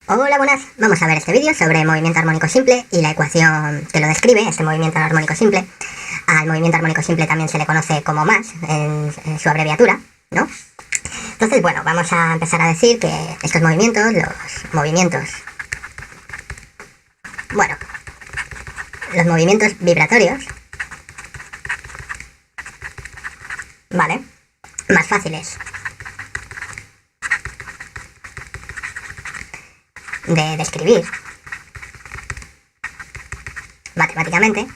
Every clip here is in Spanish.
Hola, buenas. Vamos a ver este vídeo sobre movimiento armónico simple y la ecuación que lo describe, este movimiento armónico simple. Al movimiento armónico simple también se le conoce como más en su abreviatura, ¿no? Entonces, bueno, vamos a empezar a decir que estos movimientos, los movimientos vibratorios, ¿vale? Más fáciles de describir matemáticamente,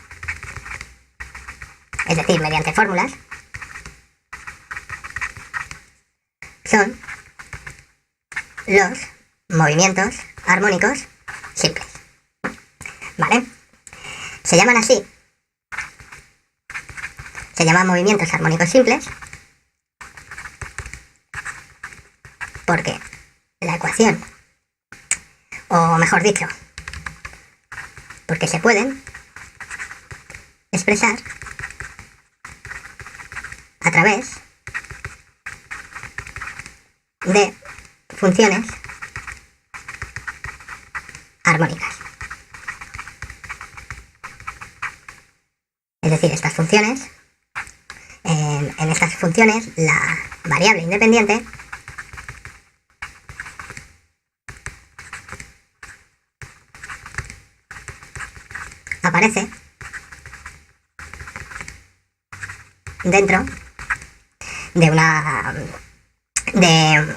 es decir, mediante fórmulas, son los movimientos armónicos simples, ¿vale? Se llaman así, se llaman movimientos armónicos simples porque la ecuación, o mejor dicho, porque se pueden expresar a través de funciones armónicas. Es decir, estas funciones, en estas funciones la variable independiente aparece dentro de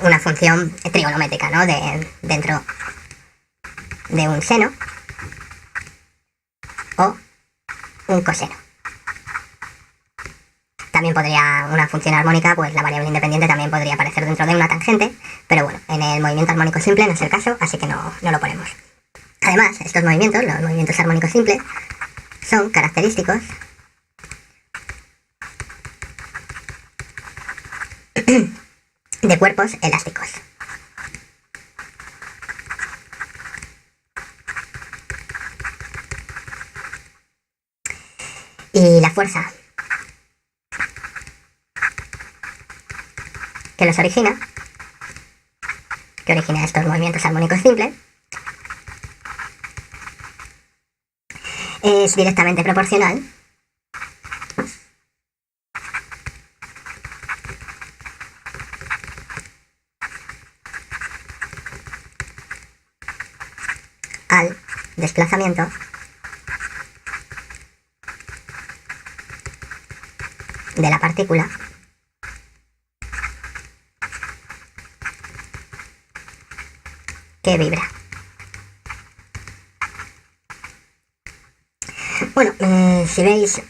una función trigonométrica, ¿no? Dentro de un seno o un coseno. También podría una función armónica, pues la variable independiente también podría aparecer dentro de una tangente, pero bueno, en el movimiento armónico simple no es el caso, así que no lo ponemos. Además, estos movimientos, los movimientos armónicos simples, son característicos de cuerpos elásticos. Y la fuerza que los origina, que origina estos movimientos armónicos simples, es directamente proporcional al desplazamiento de la partícula que vibra. Bueno, si veis,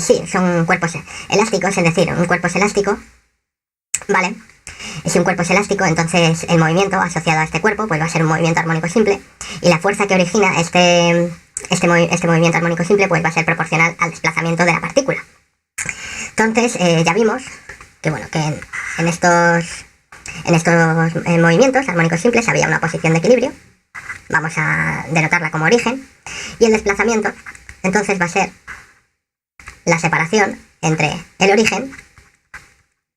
sí, son cuerpos elásticos, es decir, un cuerpo es elástico, ¿vale? Y si un cuerpo es elástico, entonces el movimiento asociado a este cuerpo pues va a ser un movimiento armónico simple, y la fuerza que origina este movimiento armónico simple pues va a ser proporcional al desplazamiento de la partícula. Entonces, ya vimos que, bueno, que en estos movimientos armónicos simples había una posición de equilibrio, vamos a denotarla como origen, y el desplazamiento entonces va a ser la separación entre el origen,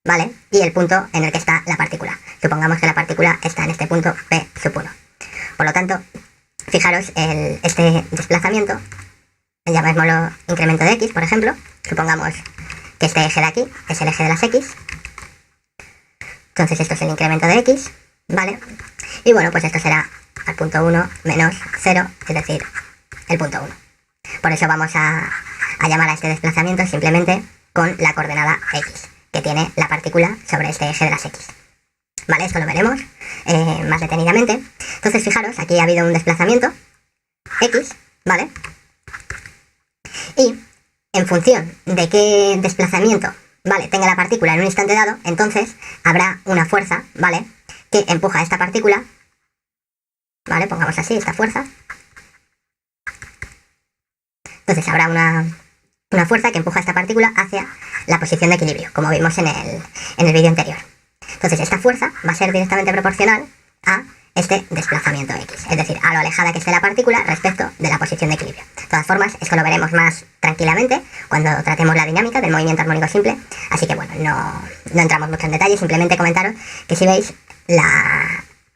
¿vale?, y el punto en el que está la partícula. Supongamos que la partícula está en este punto P sub 1. Por lo tanto, fijaros, este desplazamiento, llamémoslo incremento de X, por ejemplo. Supongamos que este eje de aquí es el eje de las X. Entonces esto es el incremento de X, ¿vale? Y bueno, pues esto será al punto 1 menos 0, es decir, el punto 1. Por eso vamos a llamar a este desplazamiento simplemente con la coordenada X, que tiene la partícula sobre este eje de las X. ¿Vale? Esto lo veremos más detenidamente. Entonces, fijaros, aquí ha habido un desplazamiento X, ¿vale? Y en función de qué desplazamiento, ¿vale?, tenga la partícula en un instante dado, entonces habrá una fuerza, ¿vale?, que empuja a esta partícula, ¿vale? Pongamos así, esta fuerza. Entonces habrá una fuerza que empuja a esta partícula hacia la posición de equilibrio, como vimos en el vídeo anterior. Entonces esta fuerza va a ser directamente proporcional a este desplazamiento X, es decir, a lo alejada que esté la partícula respecto de la posición de equilibrio. De todas formas, esto lo veremos más tranquilamente cuando tratemos la dinámica del movimiento armónico simple, así que bueno, no entramos mucho en detalle, simplemente comentaros que si veis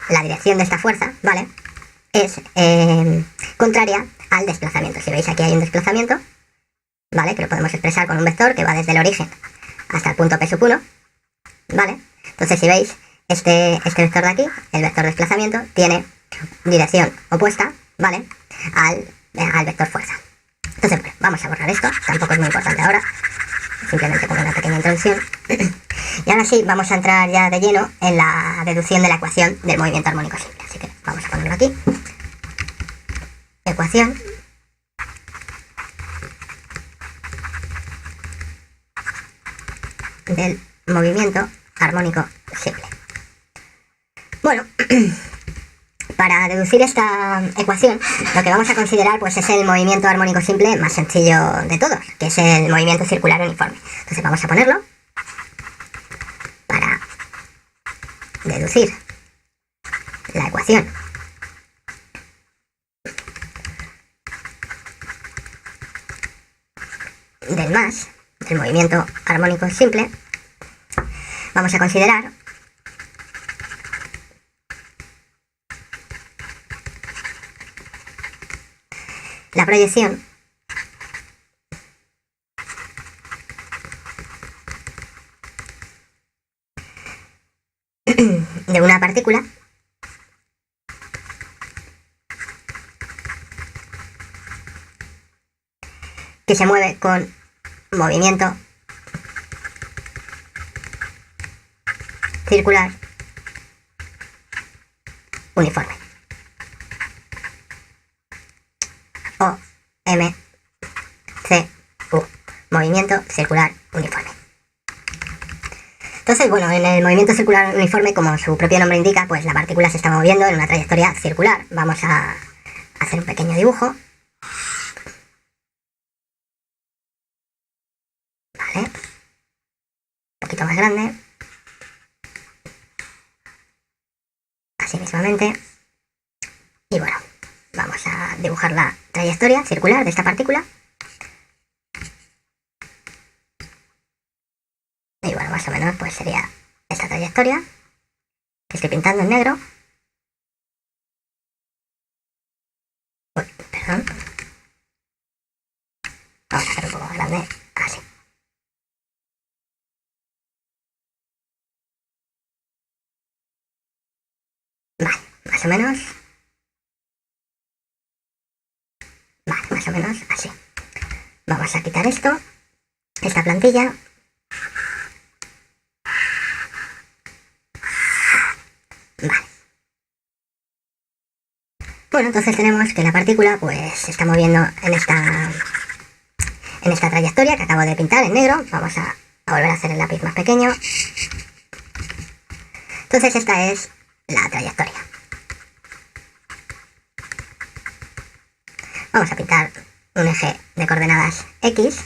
la dirección de esta fuerza, ¿vale? Es contraria al desplazamiento. Si veis, aquí hay un desplazamiento, ¿vale? Que lo podemos expresar con un vector que va desde el origen hasta el punto P sub 1, ¿vale? Entonces, si veis, este vector de aquí, el vector desplazamiento, tiene dirección opuesta, ¿vale? Al vector fuerza. Entonces, bueno, vamos a borrar esto, tampoco es muy importante ahora, simplemente como una pequeña introducción. Y ahora sí, vamos a entrar ya de lleno en la deducción de la ecuación del movimiento armónico simple. Así que vamos a ponerlo aquí. Ecuación del movimiento armónico simple. Bueno, para deducir esta ecuación, lo que vamos a considerar pues es el movimiento armónico simple más sencillo de todos, que es el movimiento circular uniforme. Entonces vamos a ponerlo para deducir la ecuación del más del movimiento armónico simple. Vamos a considerar la proyección de una partícula que se mueve con movimiento circular uniforme. O M C U, movimiento circular uniforme. Entonces, bueno, en el movimiento circular uniforme, como su propio nombre indica, pues la partícula se está moviendo en una trayectoria circular. Vamos a hacer un pequeño dibujo. Vale. Un poquito más grande. Así mismamente. Y bueno, vamos a dibujar la trayectoria circular de esta partícula. Y bueno, más o menos pues sería esta trayectoria que estoy pintando en negro. Uy, perdón. Vamos a hacer un poco más grande, así. Vale, más o menos. Vale, más o menos así. Vamos a quitar esto, esta plantilla. Vale. Bueno, entonces tenemos que la partícula pues se está moviendo en esta trayectoria que acabo de pintar en negro. Vamos a volver a hacer el lápiz más pequeño. Entonces esta es la trayectoria. Vamos a pintar un eje de coordenadas X.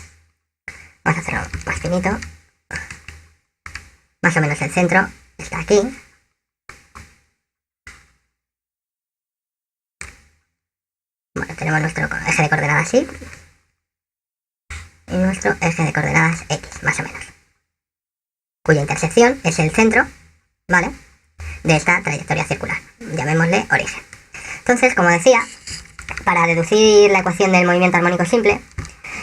Vamos a hacerlo más finito. Más o menos el centro está aquí. Bueno, tenemos nuestro eje de coordenadas Y y nuestro eje de coordenadas X, más o menos, cuya intersección es el centro, ¿vale?, de esta trayectoria circular. Llamémosle origen. Entonces, como decía, para deducir la ecuación del movimiento armónico simple,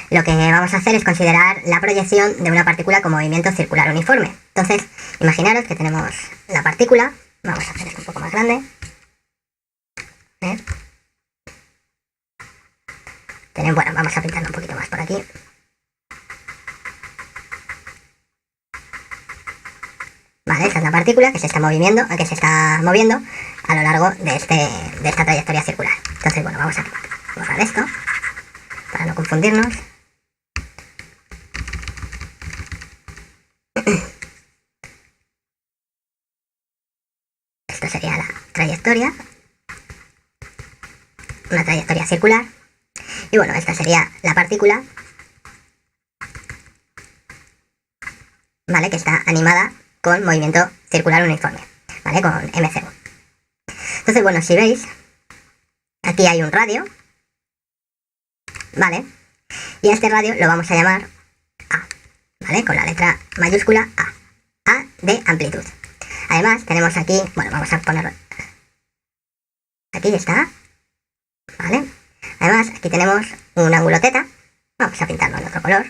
lo que vamos a hacer es considerar la proyección de una partícula con movimiento circular uniforme. Entonces, imaginaros que tenemos la partícula. Vamos a hacer esto un poco más grande. Bueno, vamos a pintarlo un poquito más por aquí. Vale, esta es la partícula que se está moviendo a lo largo de esta trayectoria circular. Entonces, bueno, vamos a borrar esto para no confundirnos. Esto sería la trayectoria, una trayectoria circular. Y bueno, esta sería la partícula, ¿vale?, que está animada con movimiento circular uniforme, ¿vale?, con MCU. Entonces, bueno, si veis, aquí hay un radio, ¿vale?, y a este radio lo vamos a llamar A, ¿vale?, con la letra mayúscula A de amplitud. Además, tenemos aquí, bueno, vamos a poner aquí está, ¿vale? Además, aquí tenemos un ángulo teta, vamos a pintarlo en otro color.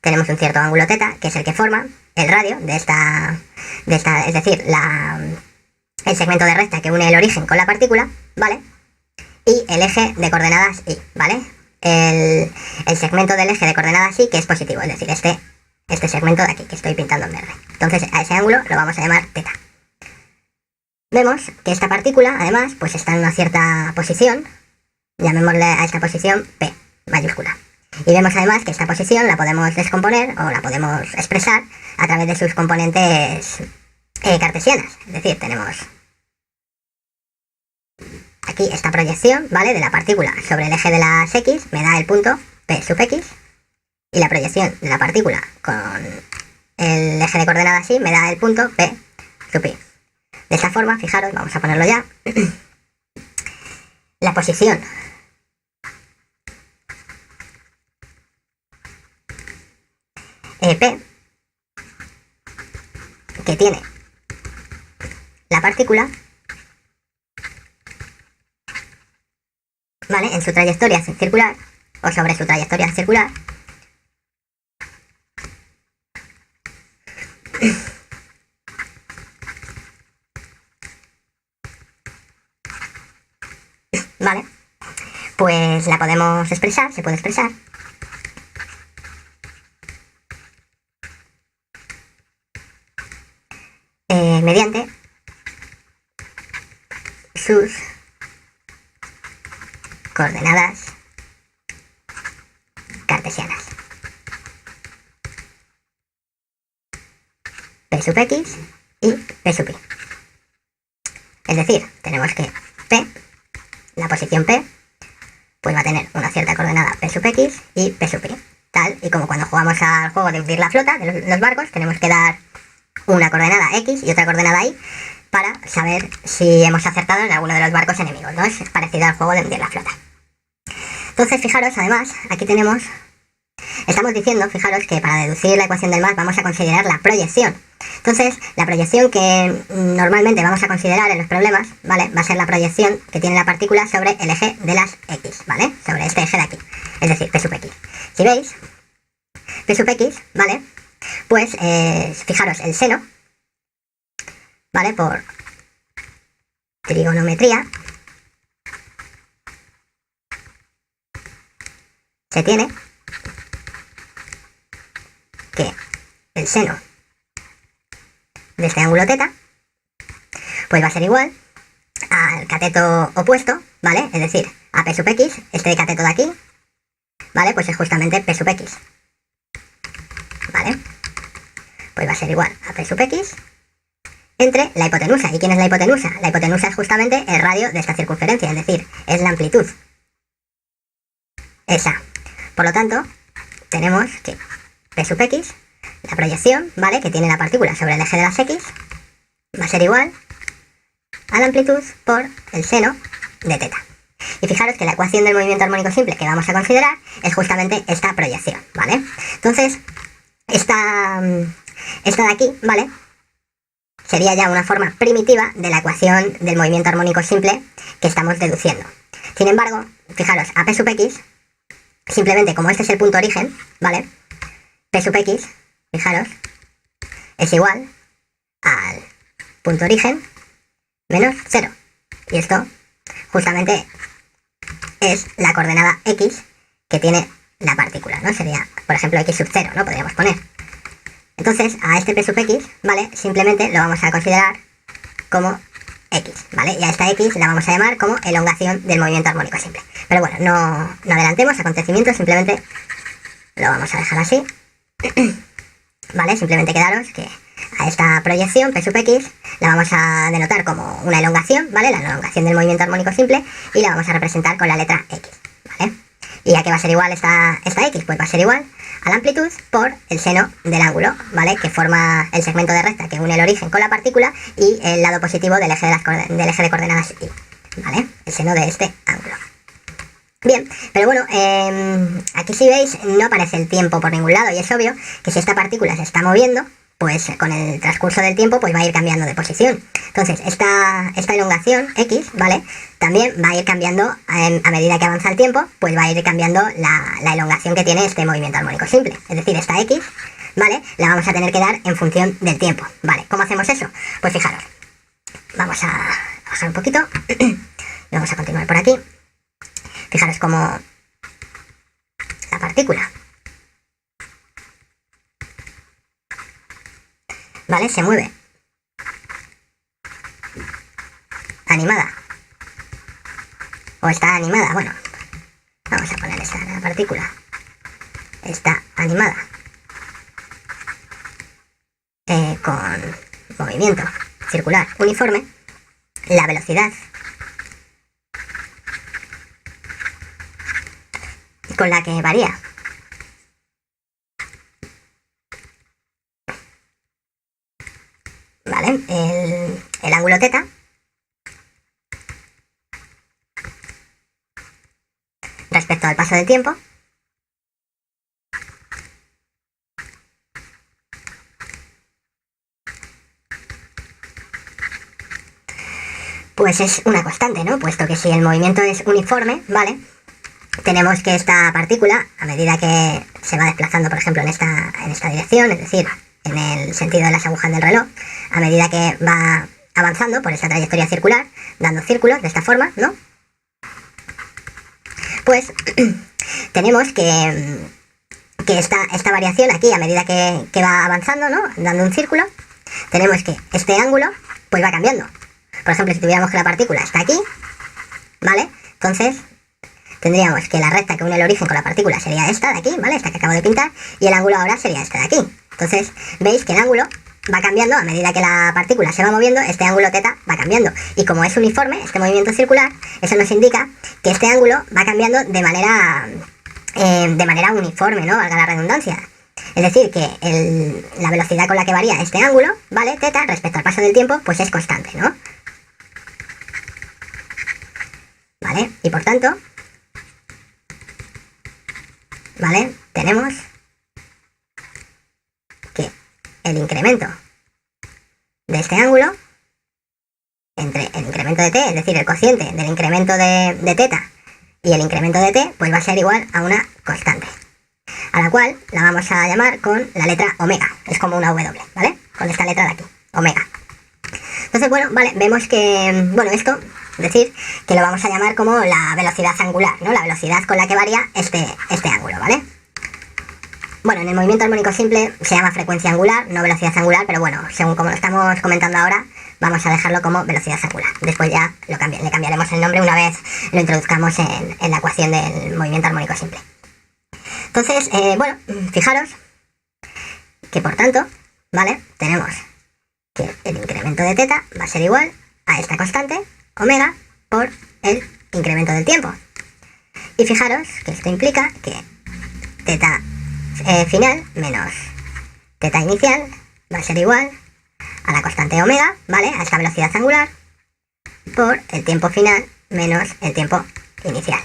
Tenemos un cierto ángulo teta, que es el que forma el radio de esta es decir, el segmento de recta que une el origen con la partícula, ¿vale? Y el eje de coordenadas y, ¿vale? El segmento del eje de coordenadas y que es positivo, es decir, este segmento de aquí que estoy pintando en verde. Entonces a ese ángulo lo vamos a llamar teta. Vemos que esta partícula, además, pues está en una cierta posición, llamémosle a esta posición P mayúscula. Y vemos además que esta posición la podemos descomponer o la podemos expresar a través de sus componentes cartesianas. Es decir, tenemos aquí esta proyección, ¿vale? De la partícula sobre el eje de las X me da el punto P sub X. Y la proyección de la partícula con el eje de coordenadas Y me da el punto P sub Y. De esta forma, fijaros, vamos a ponerlo ya, la posición P que tiene la partícula, ¿vale? En su trayectoria circular, o sobre su trayectoria circular, ¿vale? Pues la podemos expresar, se puede expresar mediante sus coordenadas cartesianas. P sub X y P sub Y. Es decir, tenemos que P, la posición P, pues va a tener una cierta coordenada P sub X y P sub Y. Tal y como cuando jugamos al juego de hundir la flota de los barcos, tenemos que dar una coordenada X y otra coordenada Y para saber si hemos acertado en alguno de los barcos enemigos, ¿no? Es parecido al juego de hundir la flota. Entonces, fijaros, además, aquí estamos diciendo, fijaros, que para deducir la ecuación del más vamos a considerar la proyección. Entonces, la proyección que normalmente vamos a considerar en los problemas, ¿vale? Va a ser la proyección que tiene la partícula sobre el eje de las X, ¿vale? Sobre este eje de aquí, es decir, P sub X. Si veis, P sub X, ¿vale? Pues, fijaros, el seno, ¿vale? Por trigonometría, se tiene que el seno de este ángulo teta pues va a ser igual al cateto opuesto, ¿vale? Es decir, a P sub X, este cateto de aquí, ¿vale? Pues es justamente P sub X, ¿vale? Pues va a ser igual a P sub X entre la hipotenusa. ¿Y quién es la hipotenusa? La hipotenusa es justamente el radio de esta circunferencia, es decir, es la amplitud. Esa. Por lo tanto, tenemos que P sub X, la proyección, ¿vale? Que tiene la partícula sobre el eje de las X, va a ser igual a la amplitud por el seno de teta. Y fijaros que la ecuación del movimiento armónico simple que vamos a considerar es justamente esta proyección, ¿vale? Entonces, esta de aquí, ¿vale? Sería ya una forma primitiva de la ecuación del movimiento armónico simple que estamos deduciendo. Sin embargo, fijaros, a P sub X, simplemente como este es el punto origen, ¿vale? P sub X, fijaros, es igual al punto origen menos 0. Y esto justamente es la coordenada X que tiene la partícula, ¿no? Sería, por ejemplo, X sub 0, ¿no? Podríamos poner. Entonces, a este P sub X, ¿vale? Simplemente lo vamos a considerar como X, ¿vale? Y a esta X la vamos a llamar como elongación del movimiento armónico simple. Pero bueno, no adelantemos acontecimientos, simplemente lo vamos a dejar así. ¿Vale? Simplemente quedaros que a esta proyección P sub X la vamos a denotar como una elongación, ¿vale? La elongación del movimiento armónico simple, y la vamos a representar con la letra X, ¿vale? ¿Y a qué va a ser igual esta X? Pues va a ser igual a la amplitud por el seno del ángulo, ¿vale? Que forma el segmento de recta que une el origen con la partícula y el lado positivo del eje de coordenadas Y, ¿vale? El seno de este ángulo. Bien, pero bueno, aquí si veis no aparece el tiempo por ningún lado, y es obvio que si esta partícula se está moviendo, pues con el transcurso del tiempo pues va a ir cambiando de posición. Entonces esta elongación x, ¿vale? También va a ir cambiando a medida que avanza el tiempo, pues va a ir cambiando la elongación que tiene este movimiento armónico simple. Es decir, esta x, ¿vale? La vamos a tener que dar en función del tiempo, ¿vale? ¿Cómo hacemos eso? Pues fijaros, vamos a bajar un poquito y vamos a continuar por aquí. Fijaros cómo la partícula, ¿vale? Se mueve animada, o está animada, bueno, vamos a poner esta la partícula, está animada con movimiento circular uniforme. La velocidad con la que varía ¿vale? El ángulo teta respecto al paso del tiempo pues es una constante, ¿no? Puesto que si el movimiento es uniforme, ¿vale? Tenemos que esta partícula, a medida que se va desplazando, por ejemplo, en esta dirección, es decir, en el sentido de las agujas del reloj, a medida que va avanzando por esa trayectoria circular, dando círculos de esta forma, ¿no? Pues tenemos que esta variación aquí, a medida que va avanzando, ¿no? Dando un círculo, tenemos que este ángulo, pues va cambiando. Por ejemplo, si tuviéramos que la partícula está aquí, ¿vale? Entonces tendríamos que la recta que une el origen con la partícula sería esta de aquí, ¿vale? Esta que acabo de pintar, y el ángulo ahora sería este de aquí. Entonces, veis que el ángulo va cambiando a medida que la partícula se va moviendo, este ángulo θ va cambiando. Y como es uniforme, este movimiento circular, eso nos indica que este ángulo va cambiando de manera uniforme, ¿no? Valga la redundancia. Es decir, que la velocidad con la que varía este ángulo, ¿vale? θ, respecto al paso del tiempo, pues es constante, ¿no? ¿Vale? Y por tanto, ¿vale? Tenemos que el incremento de este ángulo entre el incremento de t, es decir, el cociente del incremento de θ y el incremento de t, pues va a ser igual a una constante, a la cual la vamos a llamar con la letra omega. Es como una W, ¿vale? Con esta letra de aquí, omega. Entonces, bueno, vale, vemos que, bueno, esto, es decir, que lo vamos a llamar como la velocidad angular, ¿no? La velocidad con la que varía este ángulo, ¿vale? Bueno, en el movimiento armónico simple se llama frecuencia angular, no velocidad angular, pero bueno, según como lo estamos comentando ahora, vamos a dejarlo como velocidad angular. Después ya le cambiaremos el nombre una vez lo introduzcamos en la ecuación del movimiento armónico simple. Entonces, bueno, fijaros que por tanto, ¿vale? Tenemos que el incremento de θ va a ser igual a esta constante, omega, por el incremento del tiempo. Y fijaros que esto implica que θ final menos θ inicial va a ser igual a la constante omega, ¿vale? A esta velocidad angular, por el tiempo final menos el tiempo inicial.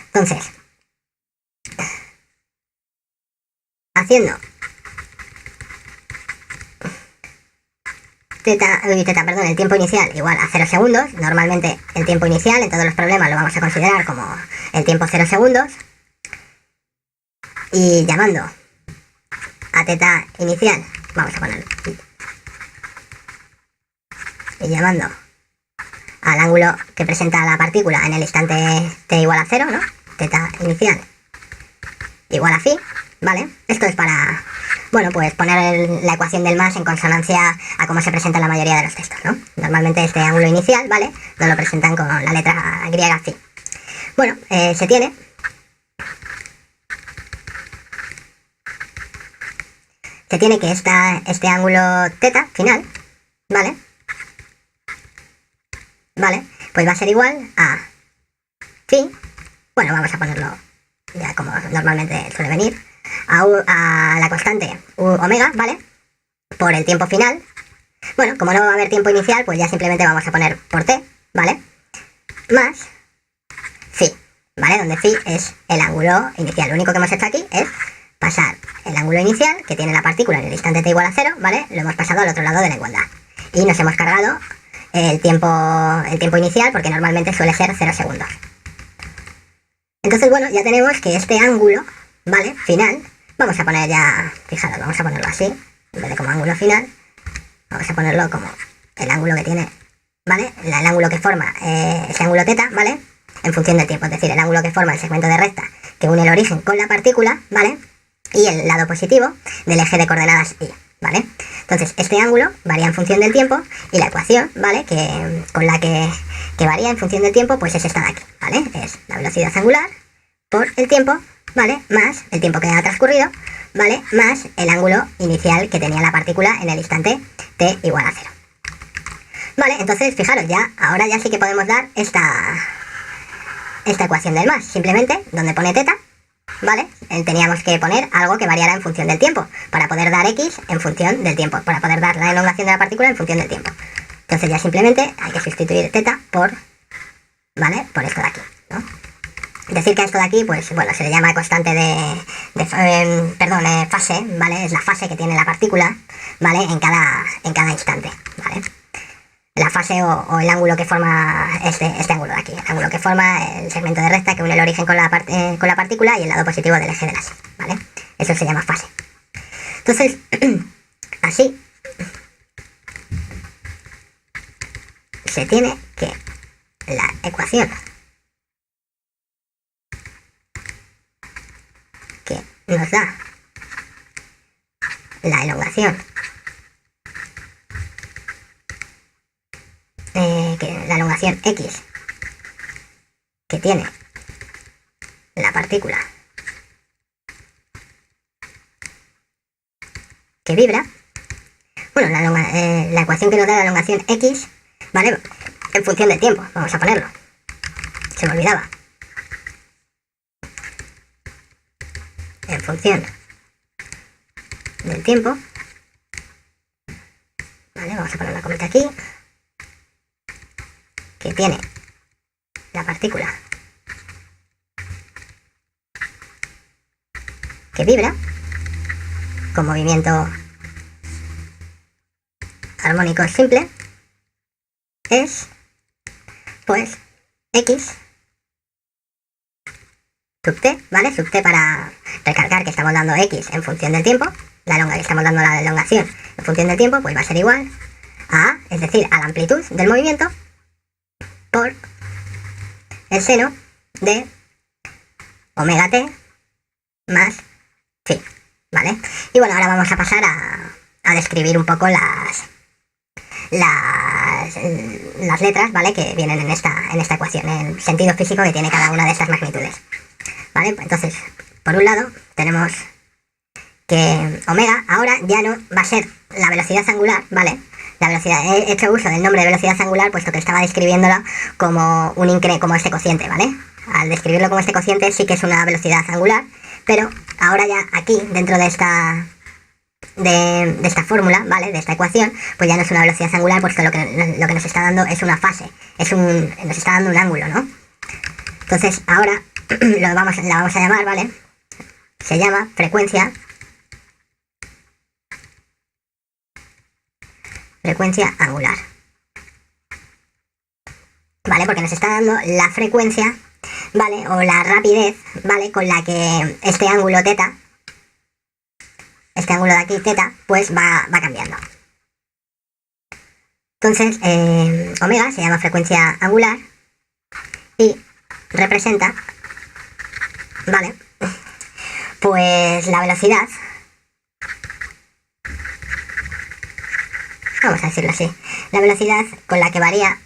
Entonces, haciendo el tiempo inicial igual a 0 segundos, normalmente el tiempo inicial en todos los problemas lo vamos a considerar como el tiempo 0 segundos, y llamando a θ inicial, vamos a ponerlo, y llamando al ángulo que presenta la partícula en el instante t igual a 0, ¿no? θ inicial igual a phi, ¿vale? Esto es para, bueno, pues poner la ecuación del más en consonancia a cómo se presenta en la mayoría de los textos, ¿no? Normalmente este ángulo inicial, ¿vale? Nos lo presentan con la letra griega phi. Bueno, se tiene que este ángulo θ final, ¿vale? ¿Vale? Pues va a ser igual a phi, bueno, vamos a ponerlo ya como normalmente suele venir, a la constante omega, ¿vale? Por el tiempo final. Bueno, como no va a haber tiempo inicial, pues ya simplemente vamos a poner por t, ¿vale? Más phi, ¿vale? Donde phi es el ángulo inicial. Lo único que hemos hecho aquí es pasar el ángulo inicial, que tiene la partícula en el instante t igual a 0, ¿vale? Lo hemos pasado al otro lado de la igualdad. Y nos hemos cargado el tiempo inicial, porque normalmente suele ser 0 segundos. Entonces, bueno, ya tenemos que este ángulo, ¿vale? Final, vamos a poner ya, fijaros, vamos a ponerlo así, en vez de como ángulo final, vamos a ponerlo como el ángulo que tiene, ¿vale? El ángulo que forma ese ángulo θ, ¿vale? En función del tiempo, es decir, el ángulo que forma el segmento de recta que une el origen con la partícula, ¿vale? Y el lado positivo del eje de coordenadas y, ¿vale? Entonces, este ángulo varía en función del tiempo y la ecuación, ¿vale? Con la que varía en función del tiempo, pues es esta de aquí, ¿vale? Es la velocidad angular por el tiempo, ¿vale? Más el tiempo que ha transcurrido, ¿vale? Más el ángulo inicial que tenía la partícula en el instante t igual a 0. Vale, entonces, fijaros, ahora ya sí que podemos dar esta ecuación del más. Simplemente, donde pone θ, ¿vale? Teníamos que poner algo que variara en función del tiempo, para poder dar x en función del tiempo, para poder dar la elongación de la partícula en función del tiempo. Entonces ya simplemente hay que sustituir θ por, ¿vale? Por esto de aquí, ¿no? Decir que a esto de aquí, pues bueno, se le llama constante fase, ¿vale? Es la fase que tiene la partícula, ¿vale? En cada instante, ¿vale? La fase o el ángulo que forma este ángulo de aquí, el ángulo que forma el segmento de recta que une el origen con la partícula y el lado positivo del eje de la Y, ¿vale? Eso se llama fase. Entonces, así se tiene que la ecuación que nos da la elongación, la elongación x que tiene la partícula que vibra, bueno, la ecuación que nos da la elongación x, ¿vale? En función del tiempo, vamos a ponerlo, se me olvidaba, en función del tiempo, ¿vale? Vamos a poner una cometa aquí, que tiene la partícula que vibra con movimiento armónico simple es, pues, x sub t, ¿vale? Sub t para recalcar que estamos dando x en función del tiempo, estamos dando la elongación en función del tiempo, pues va a ser igual a, es decir, a la amplitud del movimiento por el seno de omega t más phi, ¿vale? Y bueno, ahora vamos a pasar a describir un poco las letras, ¿vale? Que vienen en esta ecuación, el sentido físico que tiene cada una de estas magnitudes, ¿vale? Entonces, por un lado, tenemos que omega ahora ya no va a ser la velocidad angular, ¿vale? La velocidad, he hecho uso del nombre de velocidad angular puesto que estaba describiéndola como como este cociente, ¿vale? Al describirlo como este cociente sí que es una velocidad angular, pero ahora ya aquí, dentro de esta fórmula, ¿vale? De esta ecuación, pues ya no es una velocidad angular, puesto lo que nos está dando es una fase, nos está dando un ángulo, ¿no? Entonces ahora la vamos a llamar, ¿vale? Se llama frecuencia angular, ¿vale? Porque nos está dando la frecuencia, ¿vale? O la rapidez, ¿vale? Con la que este ángulo θ, este ángulo de aquí, θ, pues va cambiando. Entonces, omega se llama frecuencia angular y representa, ¿vale? Pues la velocidad, vamos a decirlo así, la velocidad con la que varía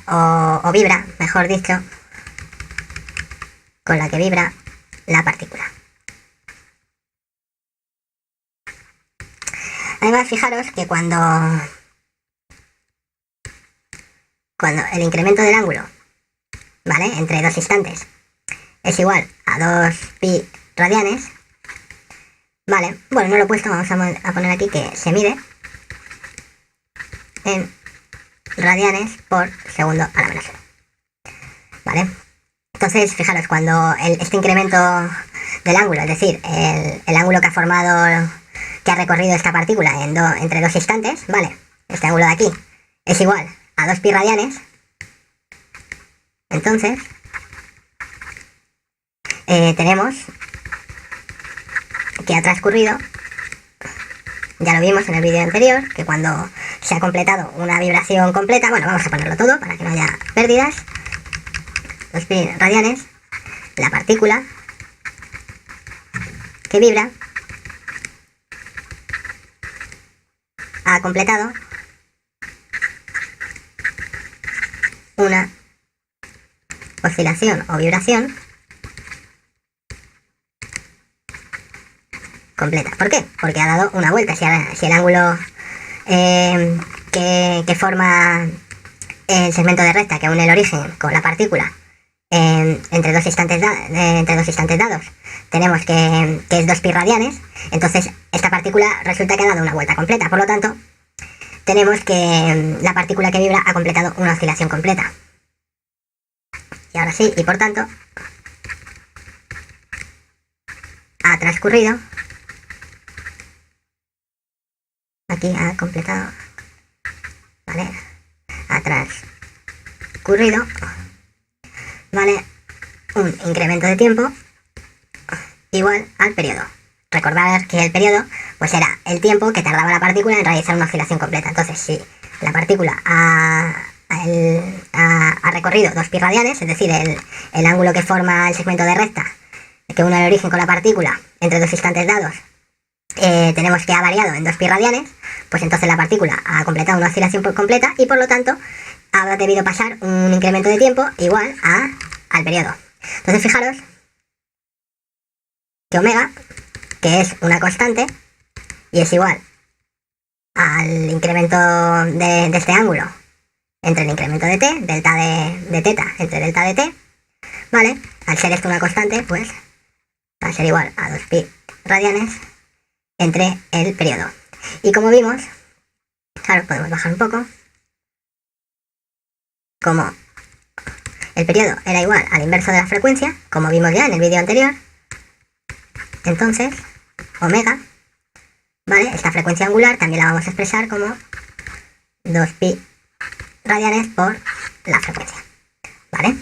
o vibra, mejor dicho, con la que vibra la partícula. Además, fijaros que cuando el incremento del ángulo, ¿vale? Entre dos instantes es igual a 2 pi radianes, ¿vale? Bueno, no lo he puesto, vamos a poner aquí que se mide en radianes por segundo a la menos 1. ¿vale? Entonces, fijaros, cuando este incremento del ángulo, es decir, el ángulo que ha formado, que ha recorrido esta partícula entre dos instantes, ¿vale? Este ángulo de aquí es igual a 2 pi radianes, entonces tenemos que ha transcurrido, ya lo vimos en el vídeo anterior, que cuando se ha completado una vibración completa, bueno, vamos a ponerlo todo para que no haya pérdidas, 2 pi radianes, la partícula que vibra ha completado una oscilación o vibración completa. ¿Por qué? Porque ha dado una vuelta. Si el ángulo que forma el segmento de recta que une el origen con la partícula entre dos instantes dados tenemos que es 2 pi radianes, entonces esta partícula resulta que ha dado una vuelta completa. Por lo tanto, tenemos que la partícula que vibra ha completado una oscilación completa. Y ahora sí, y por tanto, ha transcurrido, aquí ha completado, ¿vale? Ha transcurrido, ¿vale? Un incremento de tiempo igual al periodo. Recordar que el periodo pues era el tiempo que tardaba la partícula en realizar una oscilación completa. Entonces, si la partícula ha recorrido 2 pi radianes, es decir, el ángulo que forma el segmento de recta que une el origen con la partícula entre dos instantes dados, tenemos que ha variado en 2 pi radianes, pues entonces la partícula ha completado una oscilación completa y por lo tanto ha debido pasar un incremento de tiempo igual al periodo. Entonces, fijaros que omega, que es una constante y es igual al incremento de este ángulo entre el incremento de t, delta de teta entre delta de t, ¿vale? Al ser esto una constante, pues va a ser igual a 2 pi radianes entre el periodo. Y como vimos, claro, podemos bajar un poco, como el periodo era igual al inverso de la frecuencia, como vimos ya en el vídeo anterior, entonces omega, ¿vale? Esta frecuencia angular también la vamos a expresar como 2 pi radianes por la frecuencia, ¿vale?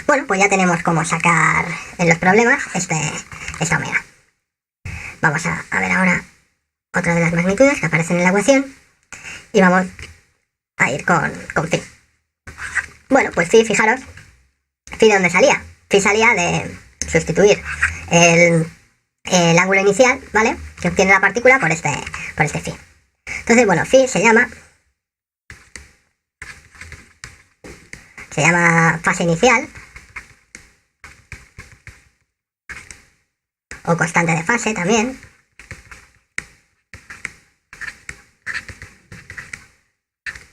Bueno, pues ya tenemos cómo sacar en los problemas esta omega. Vamos a ver ahora otra de las magnitudes que aparecen en la ecuación y vamos a ir con phi. Bueno, pues phi, fijaros, phi ¿de dónde salía? Phi salía de sustituir el ángulo inicial, ¿vale? Que obtiene la partícula por este phi. Entonces, bueno, phi se llama fase inicial o constante de fase también.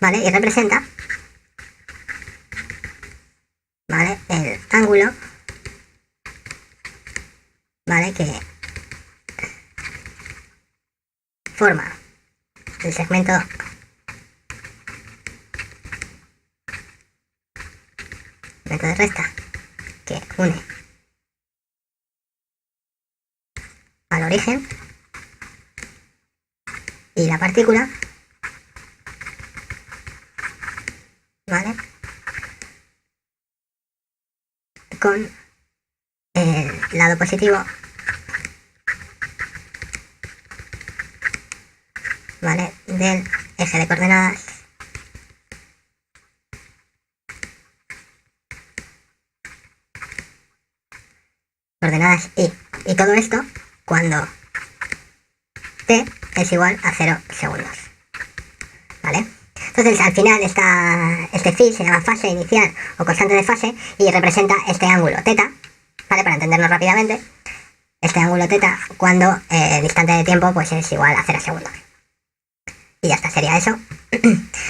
¿Vale? Y representa, ¿vale? El ángulo, ¿vale? Que forma el segmento de recta que une al origen y la partícula, ¿vale? Con el lado positivo, ¿vale? Del eje de coordenadas y. Y todo esto cuando t es igual a 0 segundos, ¿vale? Entonces, al final, este phi se llama fase inicial o constante de fase y representa este ángulo θ, ¿vale? Para entendernos rápidamente, este ángulo θ cuando el instante de tiempo pues es igual a 0 segundos. Y ya está, sería eso.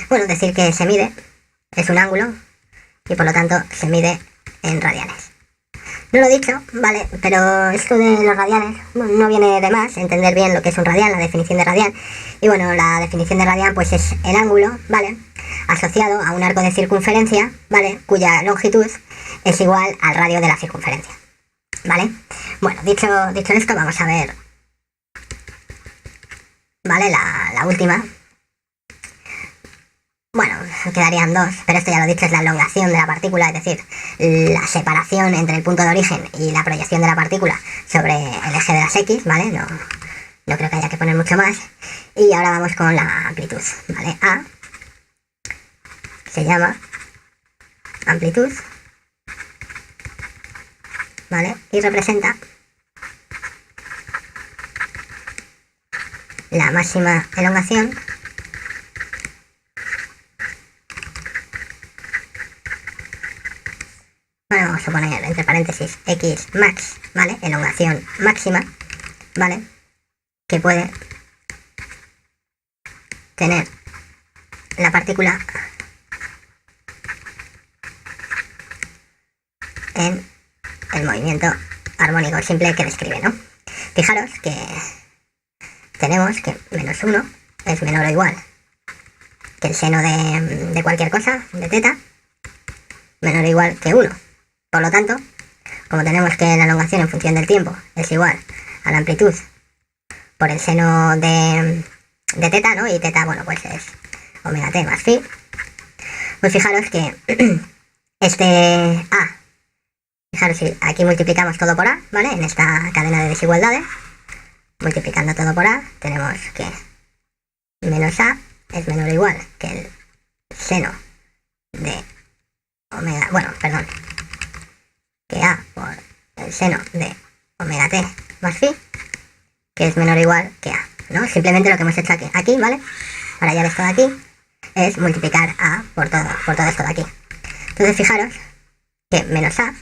Bueno, decir que se mide, es un ángulo y por lo tanto se mide en radianes. No lo he dicho, vale, pero esto de los radianes no viene de más entender bien lo que es un radian, la definición de radian. Y bueno, la definición de radian pues es el ángulo, ¿vale?, asociado a un arco de circunferencia, ¿vale?, cuya longitud es igual al radio de la circunferencia, ¿vale? Bueno, dicho esto, vamos a ver, ¿vale?, la última. Bueno, quedarían dos, pero esto ya lo he dicho, es la elongación de la partícula, es decir, la separación entre el punto de origen y la proyección de la partícula sobre el eje de las X, ¿vale? No creo que haya que poner mucho más. Y ahora vamos con la amplitud, ¿vale? A se llama amplitud, ¿vale? Y representa la máxima elongación Bueno, vamos a poner entre paréntesis X max, ¿vale? Elongación máxima, ¿vale?, que puede tener la partícula en el movimiento armónico simple que describe, ¿no? Fijaros que tenemos que menos 1 es menor o igual que el seno de cualquier cosa, de teta, menor o igual que 1. Por lo tanto, como tenemos que la elongación en función del tiempo es igual a la amplitud por el seno de teta, ¿no? Y teta, bueno, pues es omega t más phi. Pues fijaros que este A, fijaros si aquí multiplicamos todo por A, ¿vale? En esta cadena de desigualdades, multiplicando todo por A, tenemos que menos A es menor o igual que el seno de omega, bueno, perdón, que A por el seno de omega t más phi, que es menor o igual que A, ¿no? Simplemente lo que hemos hecho aquí, ¿vale?, para hallar esto de aquí, es multiplicar A por todo esto de aquí. Entonces fijaros que menos A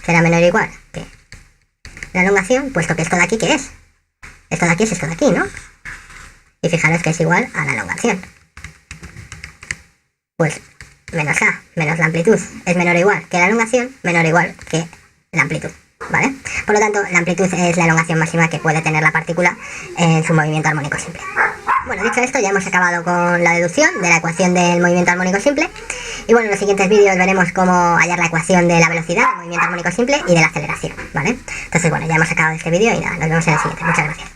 será menor o igual que la elongación, puesto que esto de aquí, ¿qué es? Esto de aquí es esto de aquí, ¿no? Y fijaros que es igual a la elongación. Pues menos A menos la amplitud es menor o igual que la elongación, menor o igual que la amplitud, ¿vale? Por lo tanto, la amplitud es la elongación máxima que puede tener la partícula en su movimiento armónico simple. Bueno, dicho esto, ya hemos acabado con la deducción de la ecuación del movimiento armónico simple. Y bueno, en los siguientes vídeos veremos cómo hallar la ecuación de la velocidad del movimiento armónico simple y de la aceleración, ¿vale? Entonces, bueno, ya hemos acabado este vídeo y nada, nos vemos en el siguiente. Muchas gracias.